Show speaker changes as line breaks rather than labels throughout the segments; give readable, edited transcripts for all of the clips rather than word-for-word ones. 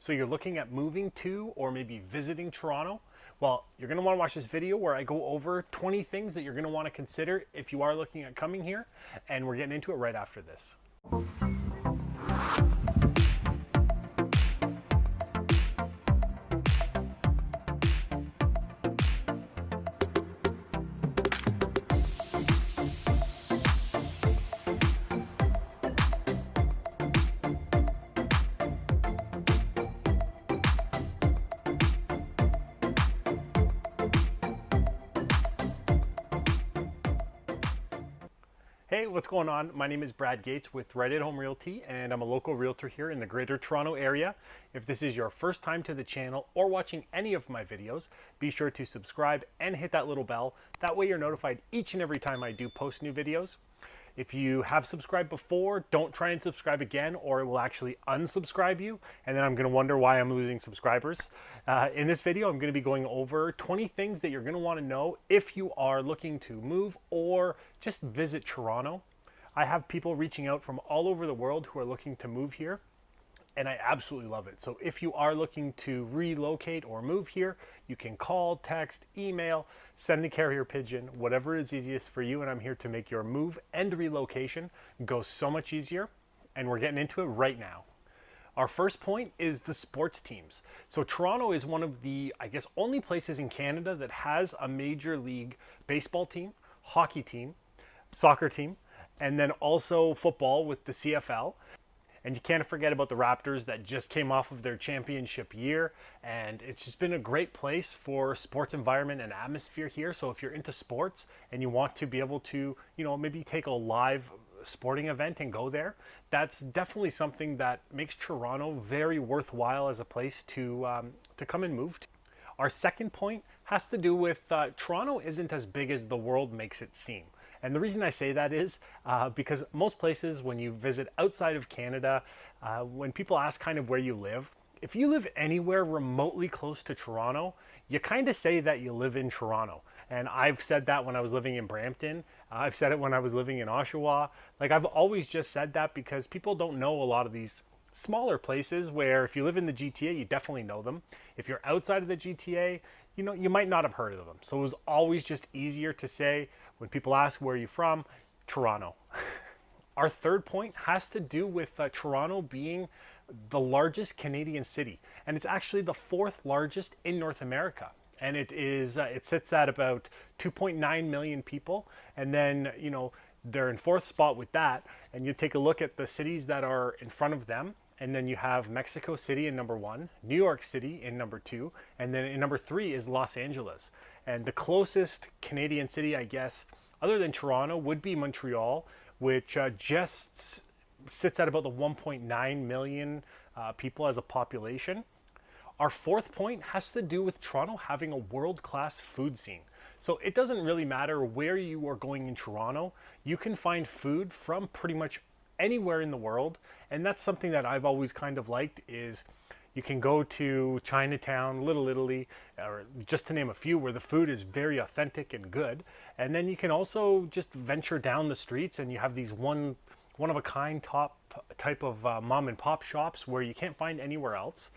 So you're looking at moving to or maybe visiting Toronto? Well, you're going to want to watch this video where I go over 20 things that you're going to want to consider if you are looking at coming here, and we're getting into it right after this. Hey, what's going on? My name is Brad Gates with Right at Home Realty, and I'm a local realtor here in the Greater Toronto area. If this is your first time to the channel or watching any of my videos, be sure to subscribe and hit that little bell. That way you're notified each and every time I do post new videos. If you have subscribed before, don't try and subscribe again or it will actually unsubscribe you, and then I'm going to wonder why I'm losing subscribers. In this video, I'm going to be going over 20 things that you're going to want to know if you are looking to move or just visit Toronto. I have people reaching out from all over the world who are looking to move here, and I absolutely love it. So if you are looking to relocate or move here, you can call, text, email, send the carrier pigeon, whatever is easiest for you, and I'm here to make your move and relocation go so much easier, and we're getting into it right now. Our first point is the sports teams. So Toronto is one of the, I guess, only places in Canada that has a major league baseball team, hockey team, soccer team, and then also football with the CFL. And you can't forget about the Raptors that just came off of their championship year. And it's just been a great place for sports environment and atmosphere here. So if you're into sports and you want to be able to, maybe take a live sporting event and go there, that's definitely something that makes Toronto very worthwhile as a place to come and move to. Our second point has to do with Toronto isn't as big as the world makes it seem. And the reason I say that is because most places, when you visit outside of Canada, when people ask kind of where you live, if you live anywhere remotely close to Toronto, you kind of say that you live in Toronto. And I've said that when I was living in Brampton. I've said it when I was living in Oshawa. Like, I've always just said that because people don't know a lot of these smaller places where if you live in the GTA, you definitely know them. If you're outside of the GTA, you might not have heard of them. So it was always just easier to say, when people ask where are you from, Toronto. Our third point has to do with Toronto being the largest Canadian city, and it's actually the fourth largest in North America. And it sits at about 2.9 million people, and then they're in fourth spot with that. And you take a look at the cities that are in front of them, and then you have Mexico City in number 1, New York City in number 2, and then in number 3 is Los Angeles. And the closest Canadian city, I guess, other than Toronto, would be Montreal, which just sits at about the 1.9 million people as a population. Our fourth point has to do with Toronto having a world-class food scene. So it doesn't really matter where you are going in Toronto, you can find food from pretty much anywhere in the world. And that's something that I've always kind of liked, is you can go to Chinatown, Little Italy, or just to name a few, where the food is very authentic and good. And then you can also just venture down the streets and you have these one of a kind type of mom and pop shops where you can't find anywhere else.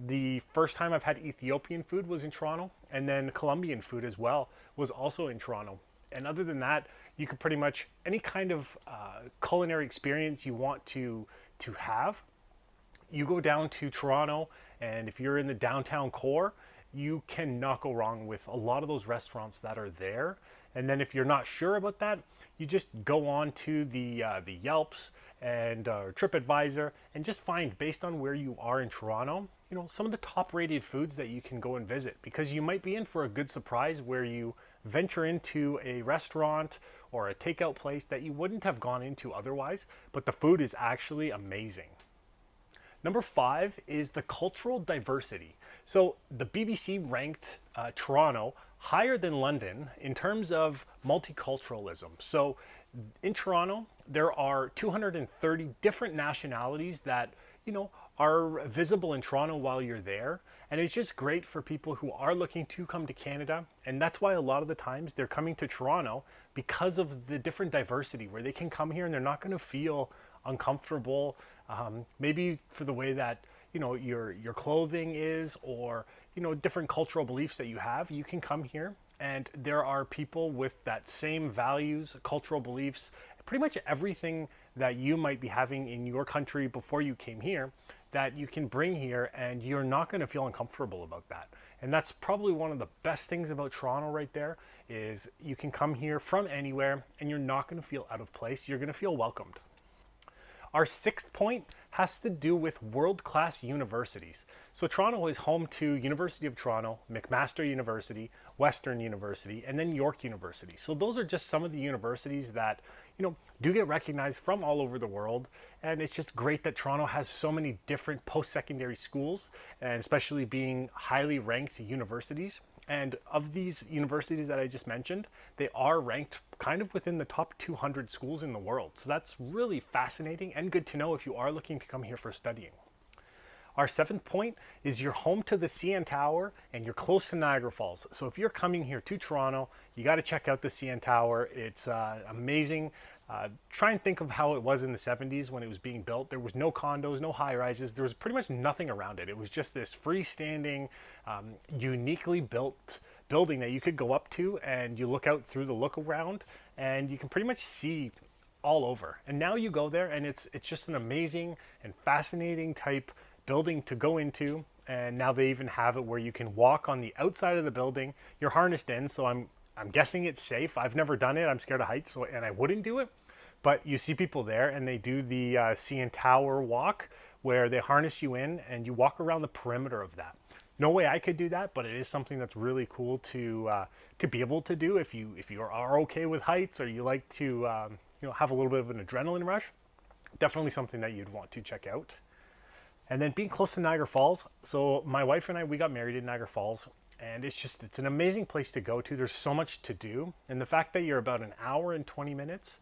The first time I've had Ethiopian food was in Toronto, and then Colombian food as well was also in Toronto. And other than that, you could pretty much, any kind of culinary experience you want to have, you go down to Toronto, and if you're in the downtown core, you cannot go wrong with a lot of those restaurants that are there. And then if you're not sure about that, you just go on to the Yelps and TripAdvisor and just find, based on where you are in Toronto, some of the top rated foods that you can go and visit, because you might be in for a good surprise where you venture into a restaurant or a takeout place that you wouldn't have gone into otherwise, but the food is actually amazing. Number 5 is the cultural diversity. So the BBC ranked Toronto higher than London in terms of multiculturalism. So in Toronto, there are 230 different nationalities that, are visible in Toronto while you're there. And it's just great for people who are looking to come to Canada. And that's why a lot of the times they're coming to Toronto, because of the different diversity, where they can come here and they're not going to feel uncomfortable. Maybe for the way that your clothing is, or different cultural beliefs that you have, you can come here and there are people with that same values, cultural beliefs, pretty much everything that you might be having in your country before you came here, that you can bring here, and you're not going to feel uncomfortable about that. And that's probably one of the best things about Toronto right there, is you can come here from anywhere and you're not going to feel out of place. You're going to feel welcomed. Our sixth point has to do with world-class universities. So Toronto is home to University of Toronto, McMaster University, Western University, and then York University. So those are just some of the universities that, do get recognized from all over the world. And it's just great that Toronto has so many different post-secondary schools, and especially being highly ranked universities. And of these universities that I just mentioned, they are ranked kind of within the top 200 schools in the world. So that's really fascinating and good to know if you are looking to come here for studying. Our seventh point is you're home to the CN Tower and you're close to Niagara Falls. So if you're coming here to Toronto, you got to check out the CN Tower. It's amazing. Try and think of how it was in the 70s when it was being built. There was no condos, no high rises. There was pretty much nothing around it. It was just this freestanding, uniquely built building that you could go up to, and you look out through the look around and you can pretty much see all over. And now you go there and it's just an amazing and fascinating type building to go into. And now they even have it where you can walk on the outside of the building. You're harnessed in, so I'm guessing it's safe. I've never done it. I'm scared of heights, and I wouldn't do it. But you see people there, and they do the CN Tower walk, where they harness you in, and you walk around the perimeter of that. No way I could do that, but it is something that's really cool to be able to do if you are okay with heights, or you like to have a little bit of an adrenaline rush. Definitely something that you'd want to check out. And then being close to Niagara Falls. So my wife and I, we got married in Niagara Falls, and it's an amazing place to go to. There's so much to do. And the fact that you're about an hour and 20 minutes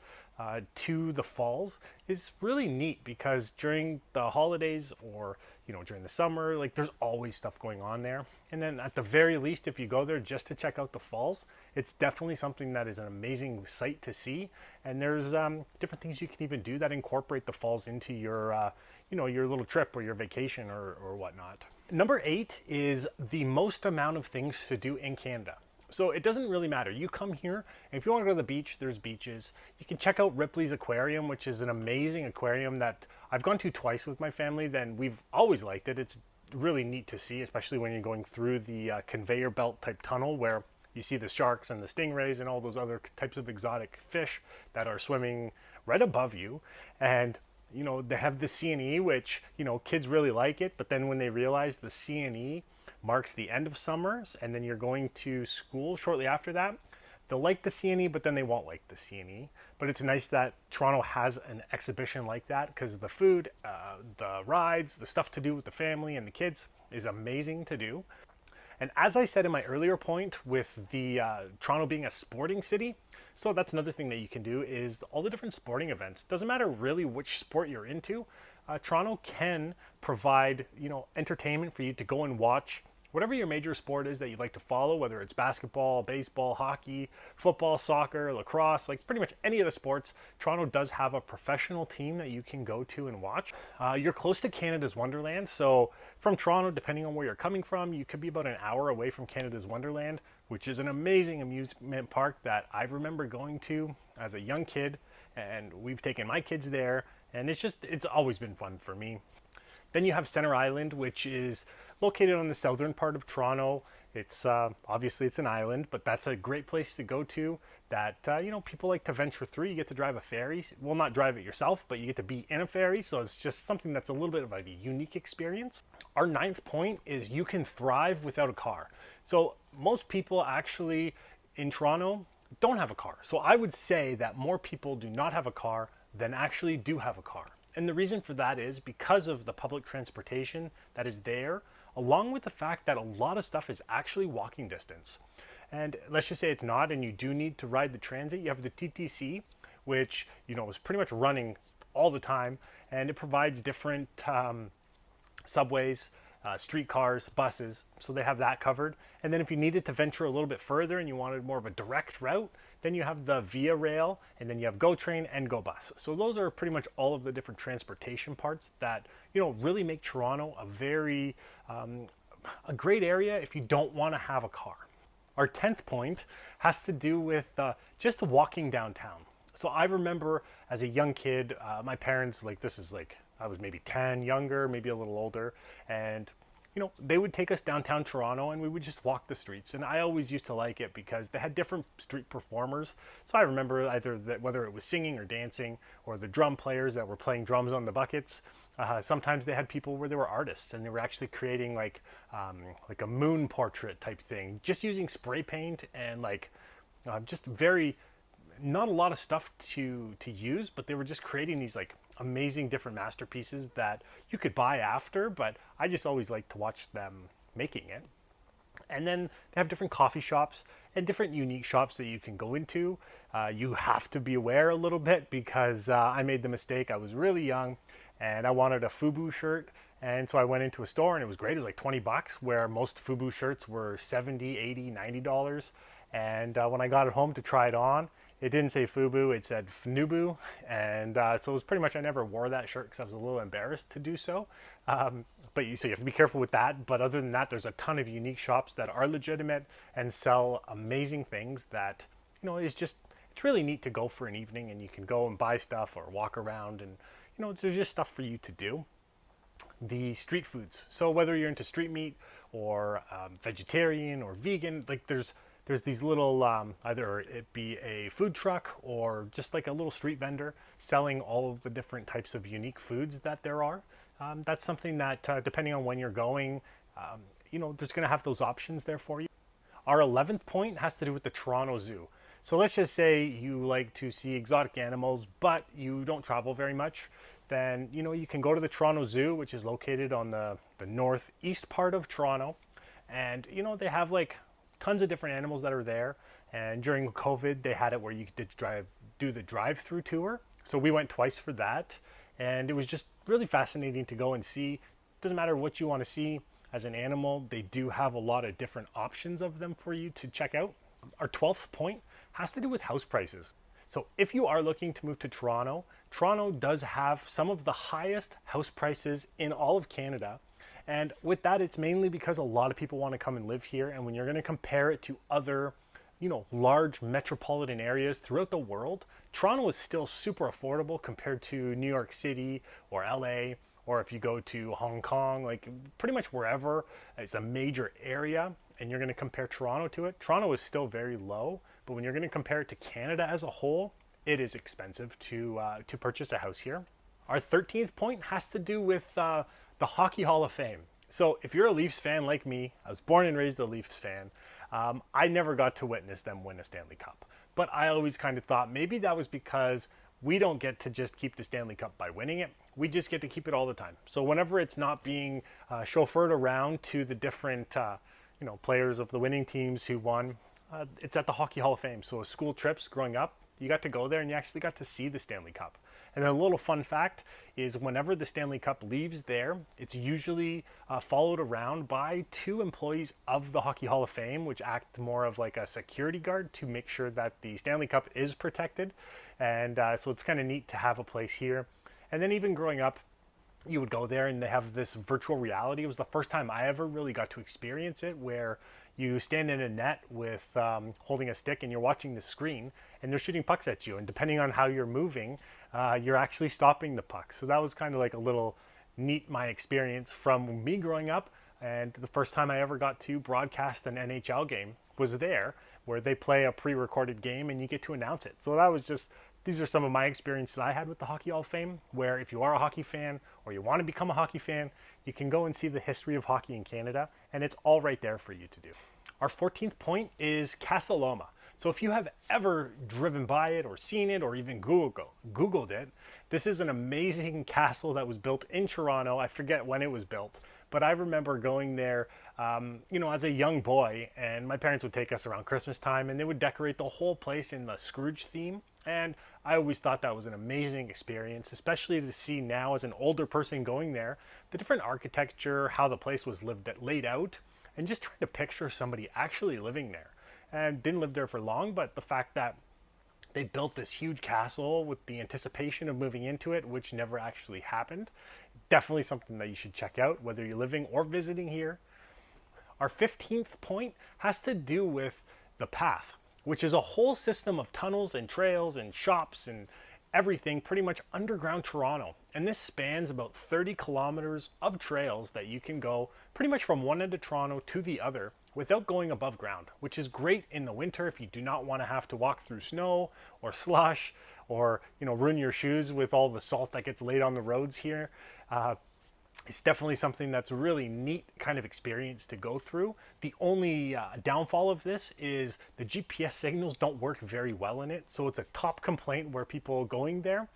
to the falls is really neat, because during the holidays or during the summer, like, there's always stuff going on there. And then at the very least, if you go there just to check out the falls, it's definitely something that is an amazing sight to see. And there's different things you can even do that incorporate the falls into your your little trip or your vacation or whatnot. Number 8 is the most amount of things to do in Canada. So it doesn't really matter. You come here, and if you want to go to the beach, there's beaches. You can check out Ripley's Aquarium, which is an amazing aquarium that I've gone to twice with my family. Then we've always liked it. It's really neat to see, especially when you're going through the conveyor belt type tunnel, where you see the sharks and the stingrays and all those other types of exotic fish that are swimming right above you. And they have the CNE, which, kids really like it, but then when they realize the CNE marks the end of summers and then you're going to school shortly after that, they'll like the CNE, but then they won't like the CNE. But it's nice that Toronto has an exhibition like that, because the food, the rides, the stuff to do with the family and the kids is amazing to do. And as I said in my earlier point with the Toronto being a sporting city, so that's another thing that you can do is all the different sporting events. Doesn't matter really which sport you're into, Toronto can provide entertainment for you to go and watch whatever your major sport is that you like to follow, whether it's basketball, baseball, hockey, football, soccer, lacrosse, like pretty much any of the sports. Toronto does have a professional team that you can go to and watch. You're close to Canada's Wonderland. So from Toronto, depending on where you're coming from, you could be about an hour away from Canada's Wonderland, which is an amazing amusement park that I remember going to as a young kid, and we've taken my kids there, and it's always been fun for me. Then you have Center Island, which is located on the southern part of Toronto. It's obviously it's an island, but that's a great place to go to. That people like to venture through. You get to drive a ferry. Well, not drive it yourself, but you get to be in a ferry. So it's just something that's a little bit of a unique experience. Our 9th point is you can thrive without a car. So most people actually in Toronto don't have a car. So I would say that more people do not have a car than actually do have a car. And the reason for that is because of the public transportation that is there, along with the fact that a lot of stuff is actually walking distance. And let's just say it's not, and you do need to ride the transit. You have the TTC, which is pretty much running all the time, and it provides different subways streetcars, buses, so they have that covered. And then if you needed to venture a little bit further and you wanted more of a direct route, then you have the Via Rail, and then you have Go Train and Go Bus. So those are pretty much all of the different transportation parts that, you know, really make Toronto a very a great area if you don't want to have a car. Our 10th point has to do with just walking downtown. So I remember as a young kid, my parents, like, this is like, I was maybe 10, younger, maybe a little older, and you know, they would take us downtown Toronto and we would just walk the streets. And I always used to like it because they had different street performers. So I remember either that, whether it was singing or dancing, or the drum players that were playing drums on the buckets. Sometimes they had people where they were artists and they were actually creating like a moon portrait type thing, just using spray paint and like just very, not a lot of stuff to use, but they were just creating these like amazing different masterpieces that you could buy after, but I just always liked to watch them making it. And then they have different coffee shops and different unique shops that you can go into. You have to be aware a little bit because I made the mistake. I was really young and I wanted a FUBU shirt. And so I went into a store and it was great. It was like 20 bucks, where most FUBU shirts were 70, 80, $90. And when I got it home to try it on, it didn't say FUBU, it said FNUBU. And so it was pretty much, I never wore that shirt because I was a little embarrassed to do so. So you have to be careful with that. But other than that, there's a ton of unique shops that are legitimate and sell amazing things that, you know, it's really neat to go for an evening and you can go and buy stuff or walk around, and, you know, there's just stuff for you to do. The street foods. So whether you're into street meat or vegetarian or vegan, like there's these little, either it be a food truck or just like a little street vendor selling all of the different types of unique foods that there are. That's something that, depending on when you're going, you know, there's going to have those options there for you. Our 11th point has to do with the Toronto Zoo. So let's just say you like to see exotic animals, but you don't travel very much. Then, you know, you can go to the Toronto Zoo, which is located on the northeast part of Toronto. And, you know, they have like tons of different animals that are there. And during COVID, they had it where you could do the drive-through tour. So we went twice for that. And it was just really fascinating to go and see. Doesn't matter what you want to see as an animal, they do have a lot of different options of them for you to check out. Our 12th point has to do with house prices. So if you are looking to move to Toronto, Toronto does have some of the highest house prices in all of Canada. And with that, it's mainly because a lot of people want to come and live here. And when you're going to compare it to other, you know, large metropolitan areas throughout the world, Toronto is still super affordable compared to New York City or LA, or if you go to Hong Kong, like pretty much wherever it's a major area and you're going to compare Toronto to it, Toronto is still very low. But when you're going to compare it to Canada as a whole, it is expensive to purchase a house here. Our 13th point has to do with the Hockey Hall of Fame. So if you're a Leafs fan like me, I was born and raised a Leafs fan. I never got to witness them win a Stanley Cup. But I always kind of thought maybe that was because we don't get to just keep the Stanley Cup by winning it. We just get to keep it all the time. So whenever it's not being chauffeured around to the different you know, players of the winning teams who won, it's at the Hockey Hall of Fame. So school trips growing up, you got to go there and you actually got to see the Stanley Cup. And then a little fun fact is whenever the Stanley Cup leaves there, it's usually followed around by 2 employees of the Hockey Hall of Fame, which act more of like a security guard to make sure that the Stanley Cup is protected. And so it's kind of neat to have a place here. And then even growing up, you would go there and they have this virtual reality. It was the first time I ever really got to experience it, where you stand in a net with holding a stick and you're watching the screen and they're shooting pucks at you. And depending on how you're moving, you're actually stopping the puck. So that was kind of like a little neat, my experience from me growing up. And the first time I ever got to broadcast an NHL game was there, where they play a pre-recorded game and you get to announce it. So that was just, these are some of my experiences I had with the Hockey Hall of Fame, where if you are a hockey fan or you want to become a hockey fan, you can go and see the history of hockey in Canada, and it's all right there for you to do. Our 14th point is Casa Loma. So if you have ever driven by it or seen it or even Googled it, this is an amazing castle that was built in Toronto. I forget when it was built, but I remember going there, you know, as a young boy, and my parents would take us around Christmas time and they would decorate the whole place in the Scrooge theme. And I always thought that was an amazing experience, especially to see now as an older person going there, the different architecture, how the place was laid out, and just trying to picture somebody actually living there. And didn't live there for long, but the fact that they built this huge castle with the anticipation of moving into it, which never actually happened. Definitely something that you should check out, whether you're living or visiting here. Our 15th point has to do with the path, which is a whole system of tunnels and trails and shops and everything pretty much underground Toronto. And this spans about 30 kilometers of trails that you can go pretty much from one end of Toronto to the other without going above ground, which is great in the winter if you do not want to have to walk through snow or slush or ruin your shoes with all the salt that gets laid on the roads here. It's definitely something that's a really neat kind of experience to go through. The only downfall of this is the GPS signals don't work very well in it. So it's a top complaint where people going there,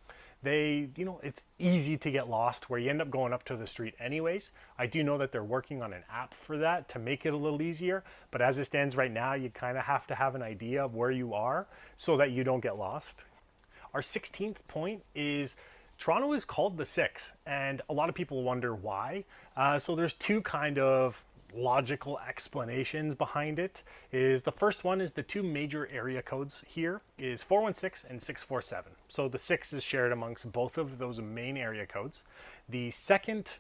it's easy to get lost where you end up going up to the street anyways. I do know that they're working on an app for that to make it a little easier. But as it stands right now, you kind of have to have an idea of where you are so that you don't get lost. Our 16th point is Toronto is called the Six, and a lot of people wonder why. So there's two kind of logical explanations behind it. The first one is the two major area codes here is 416 and 647. So the 6 is shared amongst both of those main area codes. The second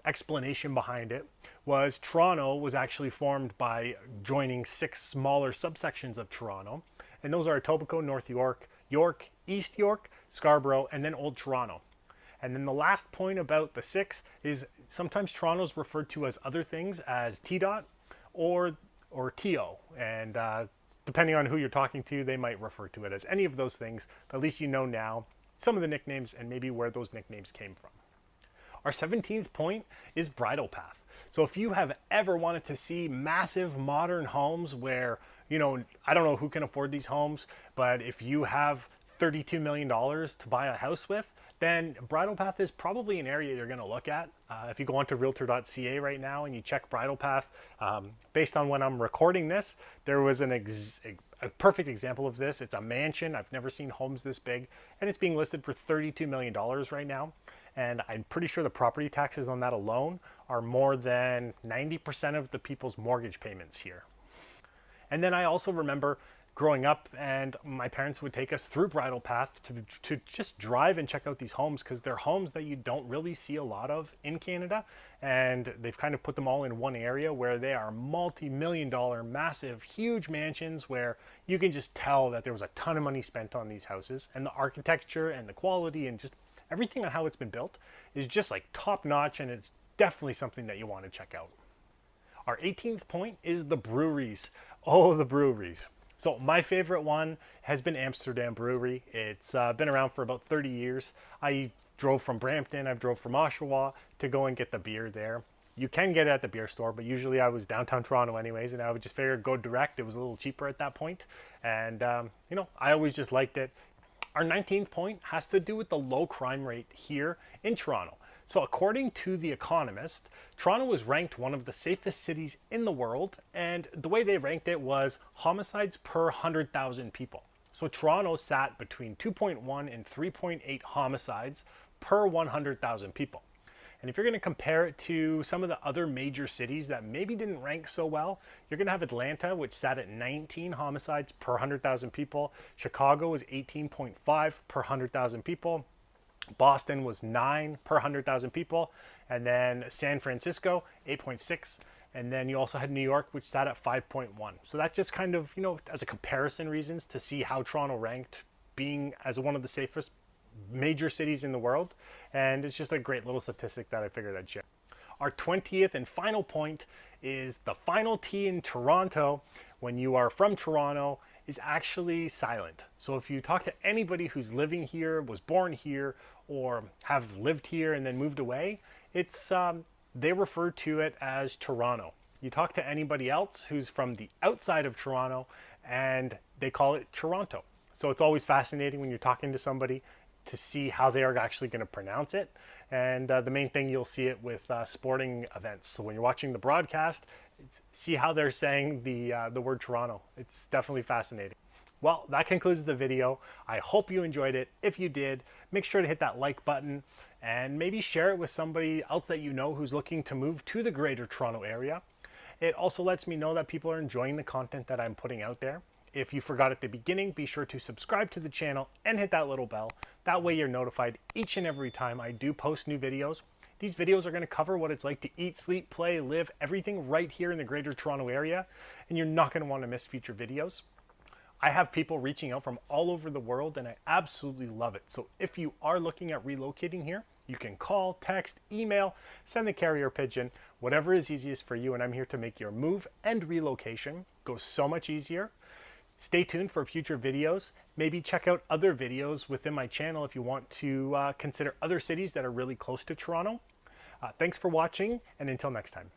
explanation behind it was Toronto was actually formed by joining 6 smaller subsections of Toronto, and those are Etobicoke, North York, York, East York, Scarborough, and then Old Toronto. And then the last point about the 6 is sometimes Toronto is referred to as other things as T-Dot or TO. And depending on who you're talking to, they might refer to it as any of those things. But at least you know now some of the nicknames and maybe where those nicknames came from. Our 17th point is bridle path. So if you have ever wanted to see massive modern homes where, I don't know who can afford these homes, but if you have $32 million to buy a house with, then bridle path is probably an area you're going to look at. If you go onto realtor.ca right now and you check bridle path, based on when I'm recording this, there was a perfect example of this. It's a mansion. I've never seen homes this big, and it's being listed for $32 million right now. And I'm pretty sure the property taxes on that alone are more than 90% of the people's mortgage payments here. And then I also remember growing up, and my parents would take us through bridle path to just drive and check out these homes, because they're homes that you don't really see a lot of in Canada, and they've kind of put them all in one area where they are multi-million-dollar, massive, huge mansions where you can just tell that there was a ton of money spent on these houses, and the architecture and the quality and just everything on how it's been built is just like top notch, and it's definitely something that you want to check out. Our 18th point is the breweries. Oh, the breweries. So my favorite one has been Amsterdam Brewery. It's been around for about 30 years. I drove from Brampton, I've drove from Oshawa to go and get the beer there. You can get it at the beer store, but usually I was downtown Toronto anyways, and I would just figure go direct. It was a little cheaper at that point. And, I always just liked it. Our 19th point has to do with the low crime rate here in Toronto. So according to The Economist, Toronto was ranked one of the safest cities in the world, and the way they ranked it was homicides per 100,000 people. So Toronto sat between 2.1 and 3.8 homicides per 100,000 people. And if you're going to compare it to some of the other major cities that maybe didn't rank so well, you're going to have Atlanta, which sat at 19 homicides per 100,000 people. Chicago was 18.5 per 100,000 people. Boston was 9 per 100,000 people. And then San Francisco, 8.6. And then you also had New York, which sat at 5.1. So that just kind of, as a comparison reasons to see how Toronto ranked being as one of the safest major cities in the world. And it's just a great little statistic that I figured I'd share. Our 20th and final point is the final T in Toronto, when you are from Toronto, is actually silent. So if you talk to anybody who's living here, was born here, or have lived here and then moved away, it's they refer to it as Toronto. You talk to anybody else who's from the outside of Toronto and they call it Toronto. So it's always fascinating when you're talking to somebody to see how they are actually going to pronounce it. And the main thing, you'll see it with sporting events. So when you're watching the broadcast, see how they're saying the word Toronto. It's definitely fascinating. Well, that concludes the video. I hope you enjoyed it. If you did, make sure to hit that like button and maybe share it with somebody else that you know who's looking to move to the Greater Toronto Area. It also lets me know that people are enjoying the content that I'm putting out there. If you forgot at the beginning, be sure to subscribe to the channel and hit that little bell. That way you're notified each and every time I do post new videos. These videos are going to cover what it's like to eat, sleep, play, live, everything right here in the Greater Toronto Area, and you're not going to want to miss future videos. I have people reaching out from all over the world and I absolutely love it. So if you are looking at relocating here, you can call, text, email, send the carrier pigeon, whatever is easiest for you, and I'm here to make your move and relocation go so much easier. Stay tuned for future videos. Maybe check out other videos within my channel if you want to consider other cities that are really close to Toronto. Thanks for watching, and until next time.